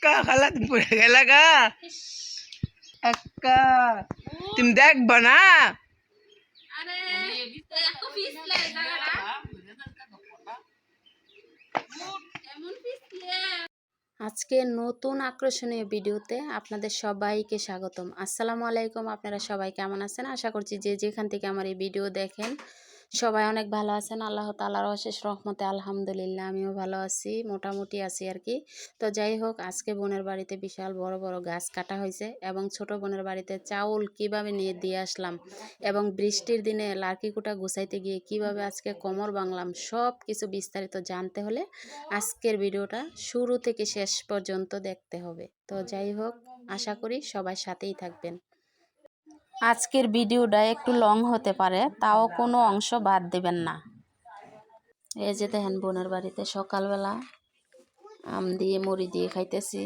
अक्का खाला तुम पूरे गला का अक्का तुम देख बना আজকে নতুন আকর্ষণীয় ভিডিওতে আপনাদের সবাইকে স্বাগতম। আসসালামু আলাইকুম। আপনারা সবাই কেমন আছেন? আশা করছি যে যেখান থেকে আমার এই ভিডিও দেখেন সবাই অনেক ভালো আছেন। আল্লাহ তাআলার অশেষ রহমতে আলহামদুলিল্লাহ আমিও ভালো আছি, মোটামুটি আছি আর কি। তো যাই হোক, আজকে বোনের বাড়িতে বিশাল বড় বড় গাছ কাটা হয়েছে এবং ছোট বোনের বাড়িতে চাউল কিভাবে নিয়ে দিয়ে আসলাম এবং বৃষ্টির দিনে লার্কি কুটা গুছাইতে গিয়ে কিভাবে আজকে কোমর ভাঙলাম, সব কিছু বিস্তারিত জানতে হলে আজকের ভিডিওটা শুরু থেকে শেষ পর্যন্ত দেখতে হবে। তো যাই হোক, আশা করি সবাই সাথেই থাকবেন। আজকের ভিডিওটা একটু লং হতে পারে, তাও কোনো অংশ বাদ দেবেন না। এই যে দেখেন বোনের বাড়িতে সকালবেলা আম দিয়ে মুড়ি দিয়ে খাইতেছি।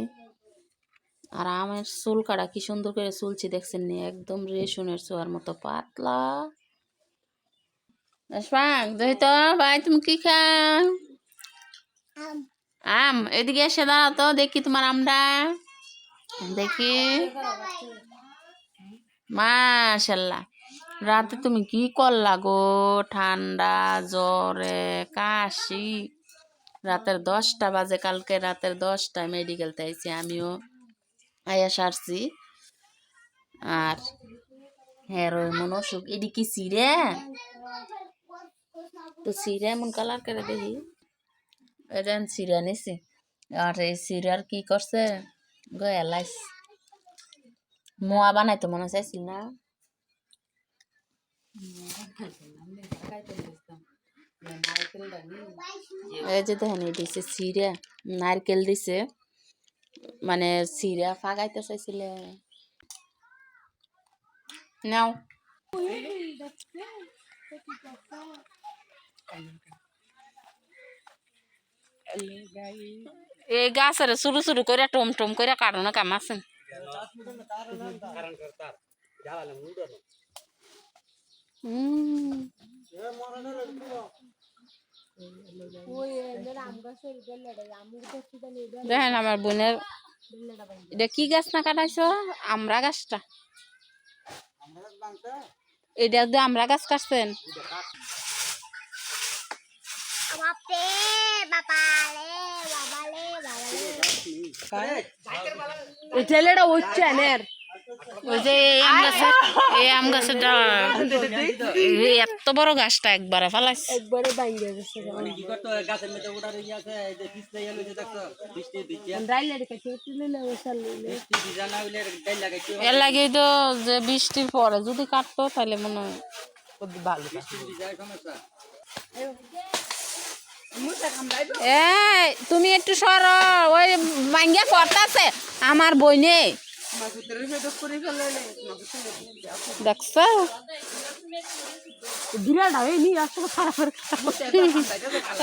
আর আমের চুল কাটা কি সুন্দর করে চুলছি দেখছেন নি, একদম রেশনের চোয়ার মতো পাতলা। তো ভাই তুমি কি খাও? আম। এদিকে এসে দাঁড়াও তো দেখি তোমার আমটা দেখি। মাশাল্লাহ, রাতে তুমি কি করলা গো? ঠান্ডা জ্বরে কাশি। রাতের 10টা বাজে, কালকে রাতের 10টায় মেডিকেল আইছি আমিও, আয়া সারছি। আর হ্যাঁ এমন অসুখ, এটি কি সিরে? তো সিরে এমন কালার করে দেখি, এটা সিরা নিছি। আর এই সিরার কি করছে গো, এলাইস মোয়া বানাইতো মনে চাইছিল না। এই যে দেখেন দিছে সিরা, নারকেল দিছে, মানে সিরা ফাগাইতে চাইছিলে। নাও এই গাছের শুরু শুরু করে টম টম করে কাটানো কাম আছে। দেখেন আমার বোনের, এটা কি গাছ না কাটাইছ? আমরা গাছটা, এটা তো আমরা গাছ কাটছেন। আম গাছের এত বড় গাছটা একবারে ফালাইছে। এর লাগে তো যে বৃষ্টির পরে যদি কাটতো তাহলে মনে হয় ভালো। এই তুমি একটু সর, ওই মাঙ্গিয়া করতেছে আমার বইনে, দেখছো?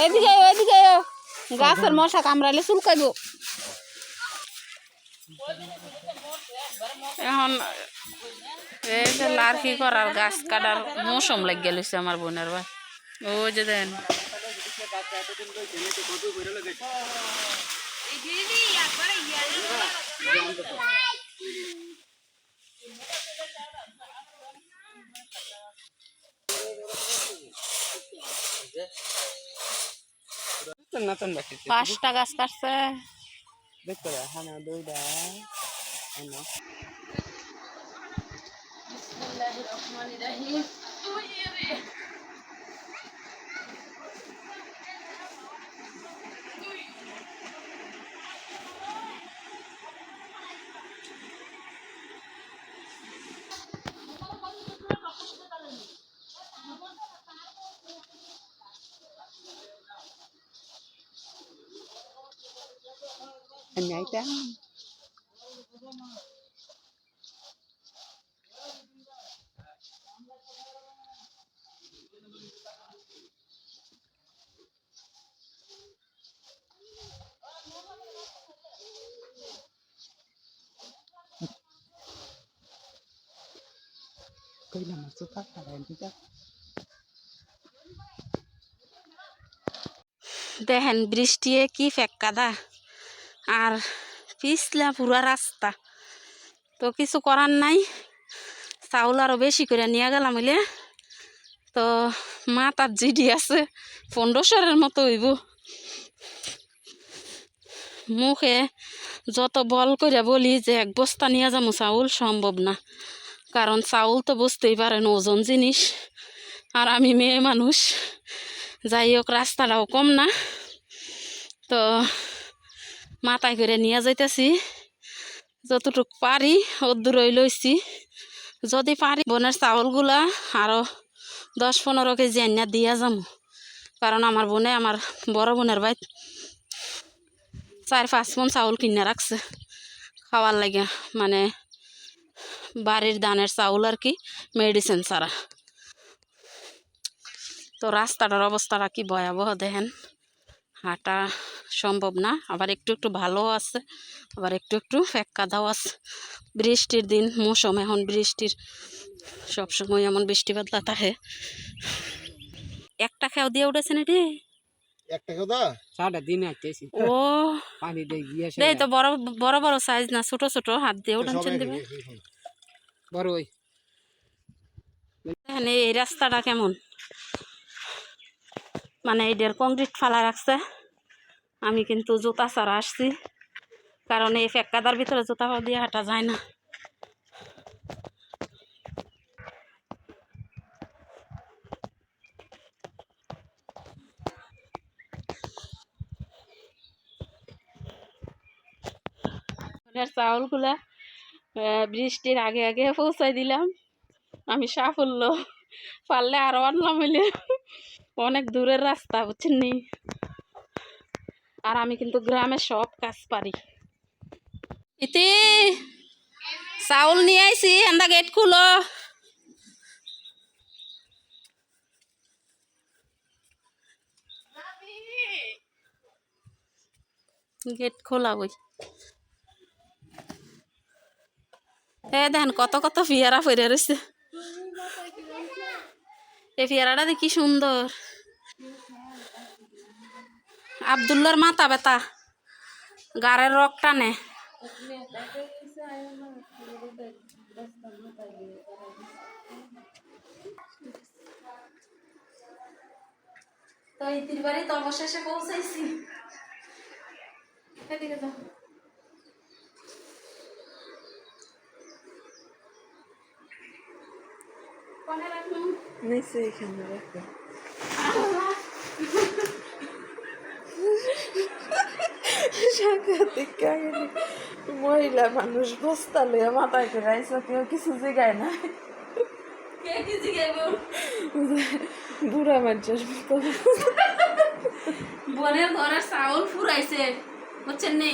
এদিকে ওইদিকে গাছের মশা কামড়াইলে চুলকাইব। এখন এই যে লার্কি করার গাছ কাটার মৌসুম লাগিয়ে গেছে আমার বোনের ভাই। ওই যে দেন নতুন 5টা গাছ কাটছে। দেখো হ্যাঁ দুইটা Anyita. Kailan masukak kalian juga? দেখেন বৃষ্টি কি ফেক কাদা, আর পিছলা পুরা রাস্তা, তো কিছু করার নাই, চাউল আরও বেশি করে নিয়ে গেলাম হইলে। তো মাথার জিডি আছে 1500-এর মতো হইব। মুখে যত বল করে বলি যে 1 বস্তা নিয়ে যাবো চাউল, সম্ভব না, কারণ চাউল তো বুঝতেই পারেন ওজন জিনিস, আর আমি মেয়ে মানুষ। যাই হোক, রাস্তাটাও কম না, তো মাথায় করে নিয়ে যাইতেছি, যতটুক পারি অদ্দূরই লইছি। যদি পারি বোনের চাউলগুলা আরও 10-15 কেজি আনিয়া দিয়া যাবো, কারণ আমার বোনে আমার বড় বোনের ভাই 4-5 মণ চাউল কিনে রাখছে খাওয়ার লাগে, মানে বাড়ির ধানের চাউল আর কি, মেডিসিন ছাড়া। তো রাস্তাটার অবস্থাটা কি ভয়াবহ দেখেন, হাঁটা সম্ভব না, আবার একটু একটু ভালো আছে, আবার একটু একটু ফ্যাক্কাদাও আছে। বৃষ্টির দিন, মৌসুম এখন বৃষ্টির, সবসময় এমন বৃষ্টি বাদলা থাকে। একটা খেয়াও দিয়ে উঠেছেন এটি, একটা কথা সারা দিন আইতেছি ও পানি দিয়ে গিয়ে দেই তো, বড় বড় বড় সাইজ না, ছোট ছোট, হাত দিয়ে উঠানছেন দিবে। বড় ওই দেখেন এই রাস্তাটা কেমন, মানে এদের কংক্রিট ফালা রাখছে। আমি কিন্তু জুতা ছাড়া আসছি, কারণ এই ফেক্কাদার ভিতরে জুতা দিয়ে হাঁটা যায় না। চাউলগুলা বৃষ্টির আগে আগে পৌঁছাই দিলাম, আমি সাফল্য, পারলে আরো আনলাম হইলে, অনেক দূরের রাস্তা বুঝছেন নি, আর আমি কিন্তু গ্রামে সব কাজ পারি। ইতি চাউল নিয়ে আইছি, এন্দা গেট খুলো। গেট খোলা বই, দেখেন কত কত পেয়ারা ফেরে রয়েছে। এই পেয়ারাটা দেখি সুন্দর। আব্দুল্লার মাথা ব্যথা, গাড়ের রক টানে। তো ইতির বাড়ি তো অবশেষে পৌঁছাইছি। এদিকে যাও। কোনে রাখুন? নিচে এখানে রাখো। সাংঘাতিক কাহিনী, মহিলা মানুষ বস্তা লইয়া মাথায় করে আইসো, কেউ কিছু জিগায় না। কে কি জিগাইব? বুড়া মানুষের মতো। বোনের ঘরের চাউল ফুরাইছে বুঝছেন নি,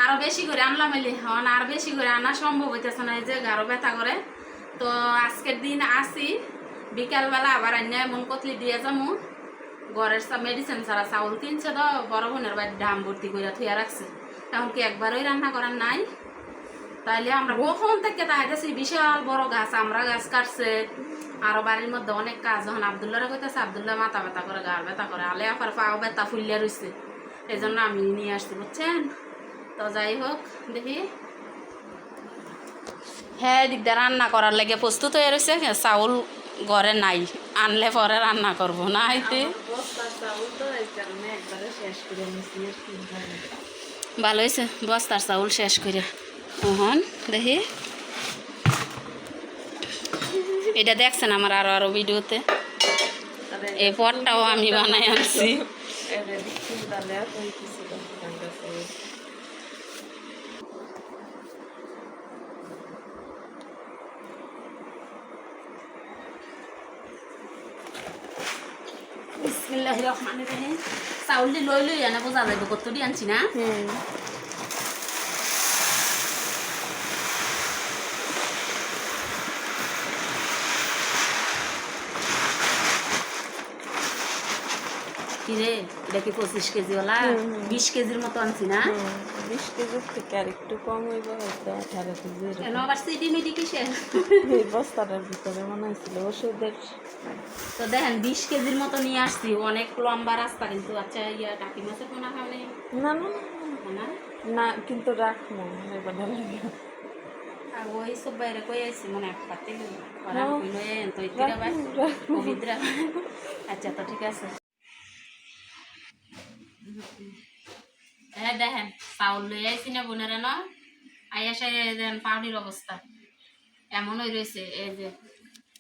আরো বেশি করে আনলাম এলি, হন আর বেশি করে আনা সম্ভব হইতেছে না, এই যে গাঢ় ব্যথা করে। তো আজকের দিন আসি, বিকালবেলা আবার আন্যা এমন কতলি দিয়ে যাবো। ঘরের মেডিসিন ছাড়া চাউল কিনছে, তো বড় বোনের বাড়ি ডাম ভর্তি করে থুয়া রাখছে, এখন কি একবারই রান্না করার নাই। তাইলে আমরা কখন থেকে তাইতেছি, বিশাল বড় গাছ, আমরা গাছ কাটছে, আরো বাড়ির মধ্যে অনেক কাজ। যখন আব্দুল্লাহরা কইতেছে, আব্দুল্লাহ মাথা ব্যথা করে, গাড় ব্যথা করে, আলে আবার পাও ব্যথা ফুলিয়া রয়েছে, এই জন্য আমি নিয়ে আসছি বুঝছেন। তো যাই হোক, দেখি হ্যাঁ দিকদার রান্না করার লাগে প্রস্তুত হয়ে রয়েছে, চাউল ঘরে নাই, আনলে পরে রান্না করবো না। আইতে ভালো হয়েছে, বস্তার চাউল শেষ করে। হন দেখি, এটা দেখছেন আমার আরো আরো ভিডিওতে, এই পটটাও আমি বানাই আনছি। বিসমিল্লাহির রহমানির রহিম। চাউলটি লই লই আনা বোঝা যাইব কতটি আনছি না। কিরে এটা কি 25 কেজি ওলা? 20 কেজির মতো আনছি না। 20 কেজির থেকে আর একটু কম হইব হয়তো, 18 কেজি। কেন আবার সিডি মিডি কিসের? এই বস্তাটার ভিতরে মনে হয়েছিল ওষুধের। তো দেখেন 20 কেজির মতো নিয়ে আসছি, অনেক লম্বা রাস্তা কিন্তু। আচ্ছা ইয়া টাকি মাছের পোনা খাওয়া নেই না না না? না কিন্তু রাখবো এবার লাগে আর ওই সব বাইরে কই আইছি মনে এক পাতি ওরা হ্যাঁ, কইলো তো ইতিরা ভাই রাখবো। পবিত্রা আচ্ছা তো ঠিক আছে হ্যাঁ দেখেন চাউল লই আইছি না বোনেরা না আইয়া সাই দেন পাউডির অবস্থা এমনই রয়েছে এই যে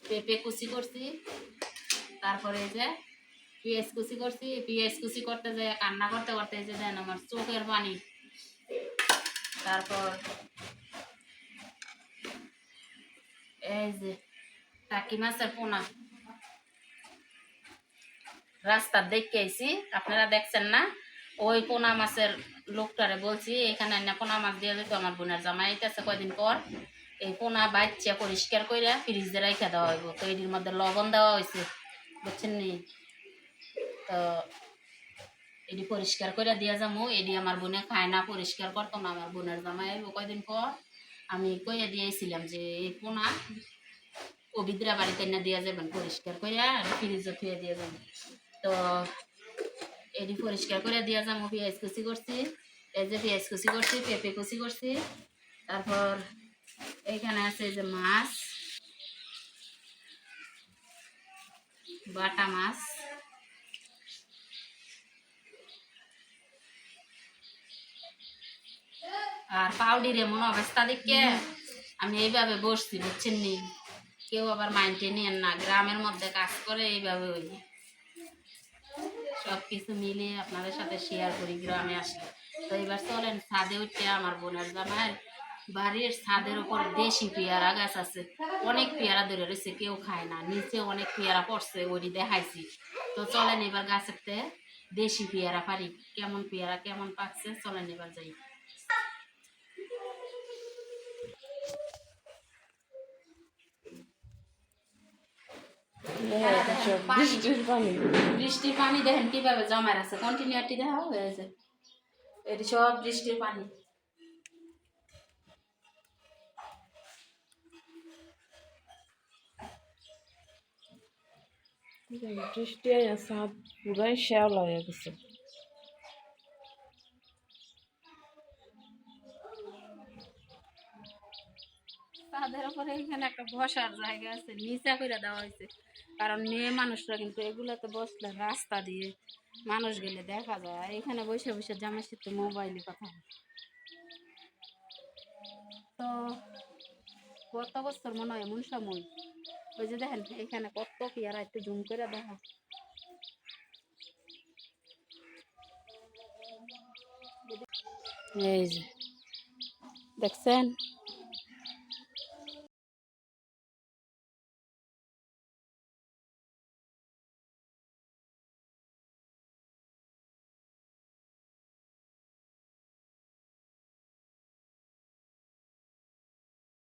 পেঁপে কুচি করছি তারপরে এই যে পেঁয়াজ কুচি করছি পেঁয়াজ কুচি করতে যায় কান্না করতে করতে এই যে দেন আমার চোখের পানি তারপর এই যে টাকি মাছের পোনা রাস্তার দেখে আইছি আপনারা দেখছেন না ওই পোনা মাছের লোকটারে বলছি এখানে না পোনা মাছ দিয়ে দিত আমার বোনের জামাই আইতেছে কয়দিন পর এই পোনা বাচ্চা পরিষ্কার করে ফ্রিজে রেখে দেওয়া হইব তো এটির মধ্যে লবণ দেওয়া হয়েছে বুঝছেন নি তো এটি পরিষ্কার করে দিয়া যাবো এটি আমার বোনে খায় না পরিষ্কার করতো না আমার বোনের জামাই আইব কয়দিন পর আমি কইয়া দিয়েছিলাম যে এই পোনা অবিদ্রা বাড়িতে না দিয়া যাবেন পরিষ্কার করে ফ্রিজে থুয়ে দিয়ে যাবেন তো এটি পরিষ্কার করে দিয়া যাবো পেঁয়াজ কুচি করছি এই যে পেঁয়াজ কুচি করছি পেঁপে কুচি করছি তারপর এইখানে আছে যে মাছ বাটা মাছ আর পাউডির এমন অবস্থা দেখে আমি এইভাবে বসছি বুঝছেন নি কেউ আবার মাইন্ডে নিয়েন না গ্রামের মধ্যে কাজ করে এইভাবে ওই সব কিছু মিলিয়ে আপনাদের সাথে শেয়ার করি গ্রামে আসলে তো এবার চলেন ছাদে উঠে আমার বোনের জামাই বাড়ির ছাদের উপর দেশি পেয়ারা গাছ আছে অনেক পেয়ারা ধরে রয়েছে কেউ খায় না নিচে অনেক পেয়ারা পড়ছে ওইটি দেখাইছি তো চলেন এবার গাছেতে দেশি পেয়ারা পারি কেমন পেয়ারা কেমন পাকছে চলেন এবার যাই বৃষ্টির পানি বৃষ্টির পানি দেখেন কিভাবে জমা আছে কন্টিনিউটি দেখা হয়েছে এটি সব বৃষ্টির পানি বৃষ্টি ছাদ পুরাই শ্যাওলা হয়ে গেছে তাদের উপরে এখানে একটা বসার জায়গা আছে নিচা করে দেওয়া হয়েছে কারণ মেয়ে মানুষরা কিন্তু এগুলোতে বসলে রাস্তা দিয়ে মানুষ গেলে দেখা যায় এখানে বসে বসে জামার সাথে মোবাইলে কথা হয় তো গত বছর মনে হয় এমন সময় ওই যে দেখেন এখানে কত পেয়ারা একটু জুম করে দেখা এই যে দেখছেন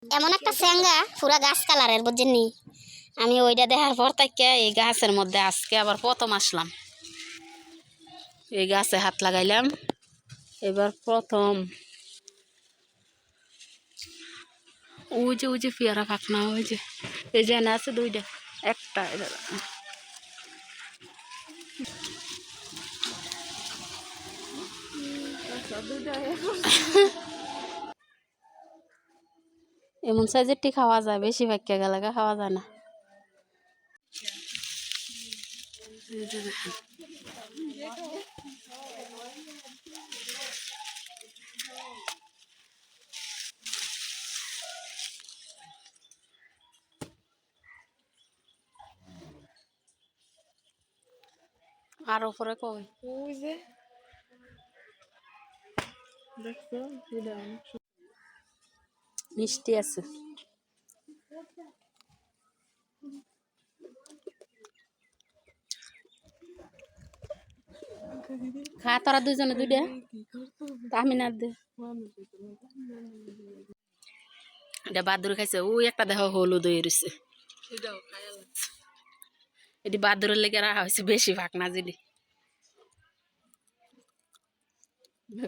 এমন একটা স্যাঙ্গা পুরা গাছ কালারের বুঝছেন আমি ওইটা দেখার পর থেকে এই গাছের মধ্যে আজকে আবার প্রথম আসলাম এই গাছে হাত লাগাইলাম এবার প্রথম ওই যে পেয়ারা পাকনা ওই যে এই যে আছে দুইটা একটা এমন সাইজেরটি খাওয়া যায় বেশি ভাগ্যা গেলাগা খাওয়া যায় না আর উপরে কই ওই যে দেখছো মিষ্টি আছে খা তোরা দুজনে দুইটা আমি না দে এটা বাদুর খাইছে ওই একটা দেখো হলুদ হয়ে রয়েছে এটি বাদুরের লেগে রাখা হয়েছে বেশি ভাগ না জিলি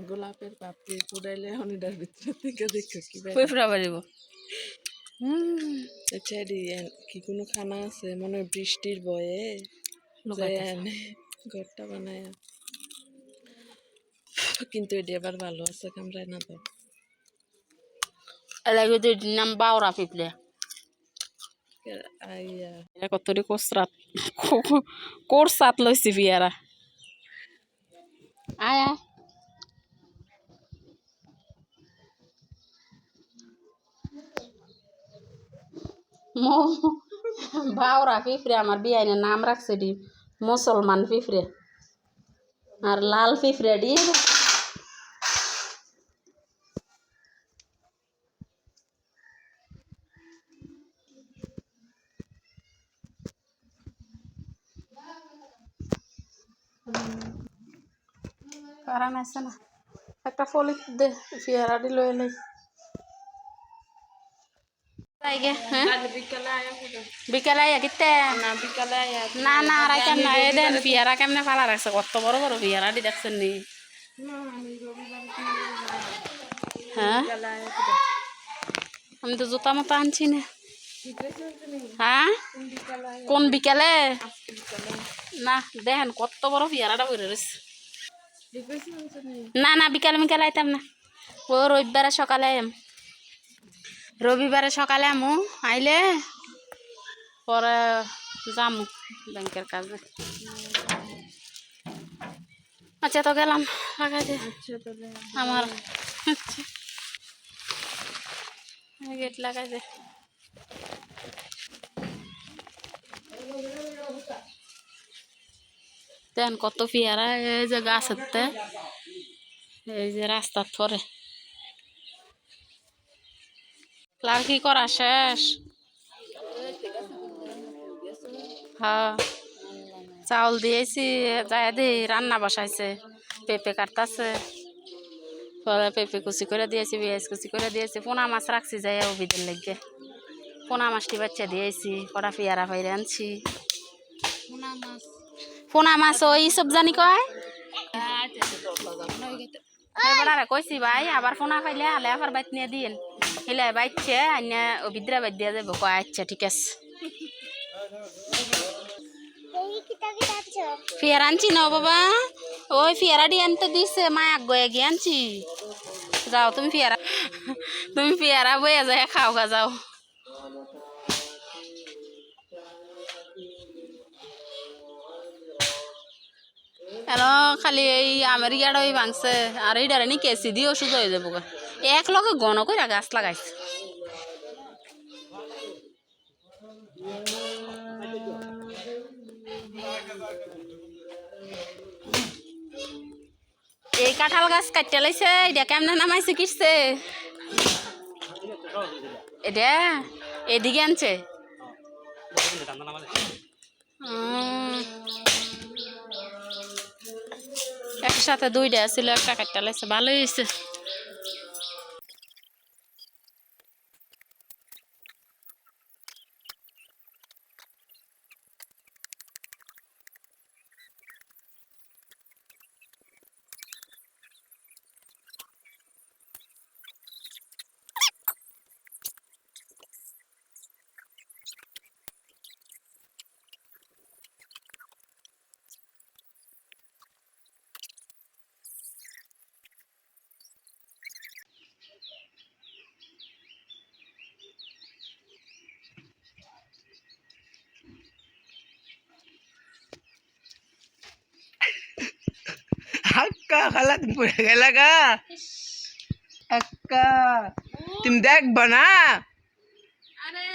গোলাপের পাপড়ি পুরাইলে অনিটার ভিতরে থেকে দেখো কি পুরা বাড়িব আচ্ছা কি কোনো খানা আছে মনে হয় বৃষ্টির বয়ে ঘরটা বানায় কিন্তু এটি আবার ভালো আছে কামড়ায় না তো। এলাকা তো এটির নাম বাউরা পিঁপড়ে। আইয়া এটা কতটি কোসরাত কোরসাত লইছি বিয়ারা আয়া মো বাউরা পিঁপড়ে আমার বিয়াইনের নাম রাখছে ডি মুসলমান পিঁপড়ে আর লাল পিঁপড়ে ডি কারণ আছে না একটা ফলি দে বিয়ারা ডি লই লই বিকালে আয়া কিতে না বিকালে না না আর কেমন দেন বিয়ারা কেমনে ফালা রাখছে কত বড় বড় বিয়ারা ডি দেখছেন নি হ্যাঁ আমি তো জুতা মতো আনছি না হ্যাঁ কোন বিকালে না দেখেন কত বড় পিয়ারাটা বইরে রয়েছে না না বিকালে বিকালে আইতাম না ও রবিবারে সকালে আইম রবিবারে সকালে আমু আইলে পরে যামু ব্যাংকের কাজে আচ্ছা তো গেলাম লাগাই দে আমার আচ্ছা গেট লাগাই দে দেন কত পিয়ারা এই যে গাছ হতে এই যে রাস্তার থরে লাল কি করা শেষ হ্যাঁ চাউল দিয়েছি যাই দি রান্না বসাইছে পেঁপে কাটতাছে পরে পেঁপে কুচি করে দিয়েছি পেঁয়াজ কুচি করে দিয়েছি পোনা মাছ রাখছি যাই অভিদের লেগে পোনা মাছটি বাচ্চা দিয়েছি কটা পেয়ারা ফাইরে আনছি পোনা মাছ ওই সব জানি কয় এবার কইছি ভাই আবার পোনা পাইলে আলে আবার বাইত নিয়ে দিন হিলে বাইচ্ছে আইনা অভিদ্রা বাইত দিয়া যাবো কয় আচ্ছা ঠিক আছে পেয়ারা আনছি না বাবা ওই পেয়ারা দিয়ে আনতে দিছে মায়াক গয়ে গিয়ে আনছি যাও তুমি পেয়ারা বইয়া যায় খাও গা যাও হ্যালো খালি এই আমেরিকাটা ওই ভাঙছে আর এই ডারে নি কেসি দিয়ে ওষুধ হয়ে যাবো এক লগে গণ করে গাছ লাগাইছে এই কাঁঠাল গাছ কাটতে লাইছে এটা কেমনে নামাইছে কিসছে এটা এদিকে আনছে একসাথে দুইটা ছিল একটা কাটতে লাইছে ভালোই হয়েছে अक्का खाला तुम पूरा गेला का अक्का तुम देख बना अरे